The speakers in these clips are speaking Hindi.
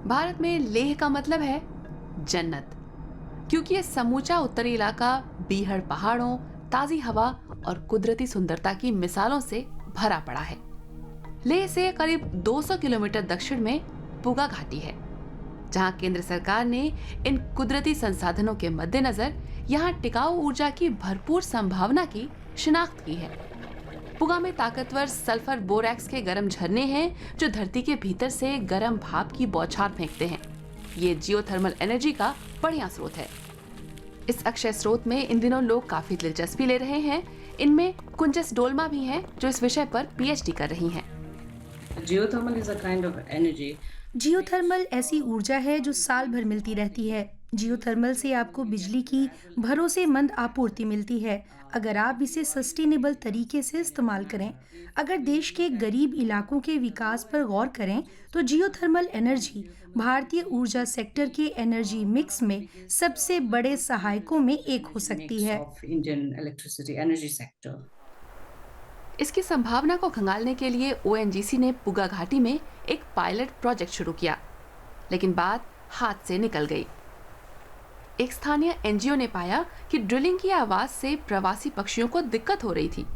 भारत में लेह का मतलब है जन्नत, क्योंकि ये समूचा उत्तरी इलाका बीहड़ पहाड़ों, ताजी हवा और कुदरती सुंदरता की मिसालों से भरा पड़ा है। लेह से करीब 200 किलोमीटर दक्षिण में पुगा घाटी है, जहां केंद्र सरकार ने इन कुदरती संसाधनों के मद्देनजर यहां टिकाऊ ऊर्जा की भरपूर संभावना की शिनाख्त की है। पुगा में ताकतवर सल्फर बोरैक्स के गर्म झरने हैं जो धरती के भीतर से गर्म भाप की बौछार फेंकते हैं। ये जियोथर्मल एनर्जी का बढ़िया स्रोत है। इस अक्षय स्रोत में इन दिनों लोग काफी दिलचस्पी ले रहे हैं। इनमें कुंजस डोलमा भी हैं जो इस विषय पर पीएचडी कर रही हैं। जियोथर्मल ऐसी ऊर्जा है जो साल भर मिलती रहती है। जियोथर्मल से आपको बिजली की भरोसेमंद आपूर्ति मिलती है अगर आप इसे सस्टेनेबल तरीके से इस्तेमाल करें। अगर देश के गरीब इलाकों के विकास पर गौर करें तो जियोथर्मल एनर्जी भारतीय ऊर्जा सेक्टर के एनर्जी मिक्स में सबसे बड़े सहायकों में एक हो सकती है। इसकी संभावना को खंगालने के लिए ओएनजीसी ने पुगा घाटी में एक पायलट प्रोजेक्ट शुरू किया, लेकिन बात हाथ से निकल गई। एक स्थानीय एनजीओ ने पाया कि ड्रिलिंग की आवाज से प्रवासी पक्षियों को दिक्कत हो रही थी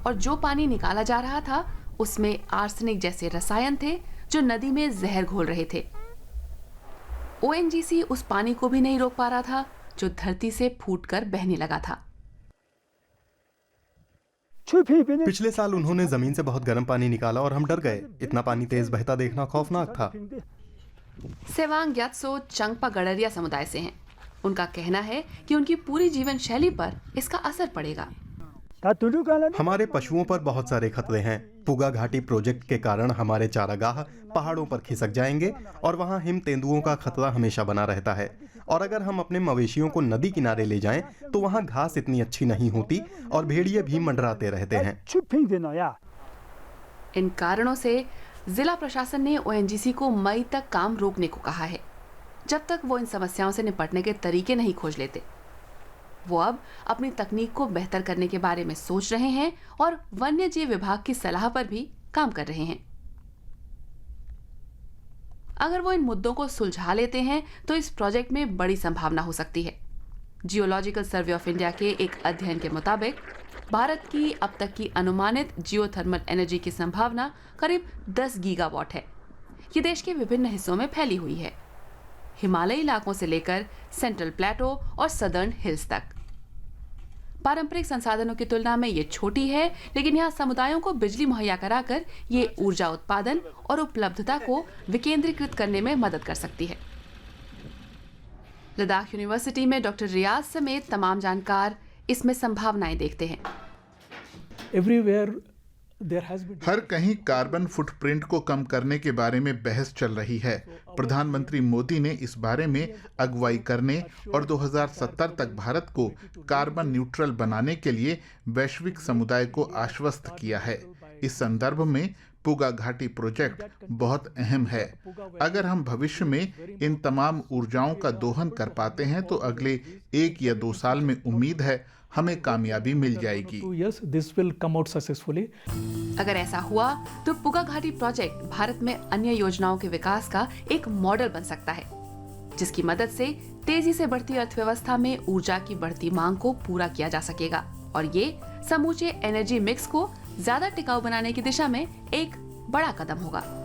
और जो पानी निकाला जा रहा था उसमें आर्सेनिक जैसे रसायन थे जो नदी में जहर घोल रहे थे। ओएनजीसी उस पानी को भी नहीं रोक पा रहा था जो धरती से फूटकर बहने लगा था। पिछले साल उन्होंने जमीन से बहुत गर्म पानी निकाला और हम डर गए। इतना पानी तेज बहता देखना खौफनाक था। सेवांग ग्यात्सो चंगपा गडरिया समुदाय से हैं। उनका कहना है कि उनकी पूरी जीवन शैली पर इसका असर पड़ेगा। हमारे पशुओं पर बहुत सारे खतरे हैं। पुगा घाटी प्रोजेक्ट के कारण हमारे चारागाह पहाड़ों पर खिसक जाएंगे और वहाँ हिम तेंदुओं का खतरा हमेशा बना रहता है। और अगर हम अपने मवेशियों को नदी किनारे ले जाएं तो वहाँ घास इतनी अच्छी नहीं होती और भेड़िए भी मंडराते रहते हैं। इन कारणों से जिला प्रशासन ने ओएनजीसी को मई तक काम रोकने को कहा है, जब तक वो इन समस्याओं से निपटने के तरीके नहीं खोज लेते। वो अब अपनी तकनीक को बेहतर करने के बारे में सोच रहे हैं और वन्य जीव विभाग की सलाह पर भी काम कर रहे हैं। अगर वो इन मुद्दों को सुलझा लेते हैं तो इस प्रोजेक्ट में बड़ी संभावना हो सकती है। जियोलॉजिकल सर्वे ऑफ इंडिया के एक अध्ययन के मुताबिक भारत की अब तक की अनुमानित जियोथर्मल एनर्जी की संभावना करीब 10 गीगावाट है। ये देश के विभिन्न हिस्सों में फैली हुई है, हिमालयी इलाकों से लेकर सेंट्रल प्लेटो और सदर्न हिल्स तक। पारंपरिक संसाधनों की तुलना में ये छोटी है, लेकिन यहाँ समुदायों को बिजली मुहैया कराकर ये ऊर्जा उत्पादन और उपलब्धता को विकेंद्रीकृत करने में मदद कर सकती है। लद्दाख यूनिवर्सिटी में डॉक्टर रियाज समेत तमाम जानकार इसमें संभावनाएं देखते हैं। हर कहीं कार्बन फुटप्रिंट को कम करने के बारे में बहस चल रही है। प्रधानमंत्री मोदी ने इस बारे में अगुवाई करने और 2070 तक भारत को कार्बन न्यूट्रल बनाने के लिए वैश्विक समुदाय को आश्वस्त किया है। इस संदर्भ में पुगा घाटी प्रोजेक्ट बहुत अहम है। अगर हम भविष्य में इन तमाम ऊर्जाओं का दोहन कर पाते हैं तो अगले 1 या 2 साल में उम्मीद है हमें कामयाबी मिल जाएगी। अगर ऐसा हुआ तो पुगा घाटी प्रोजेक्ट भारत में अन्य योजनाओं के विकास का एक मॉडल बन सकता है, जिसकी मदद से तेजी से बढ़ती अर्थव्यवस्था में ऊर्जा की बढ़ती मांग को पूरा किया जा सकेगा और ये समूचे एनर्जी मिक्स को ज्यादा टिकाऊ बनाने की दिशा में एक बड़ा कदम होगा।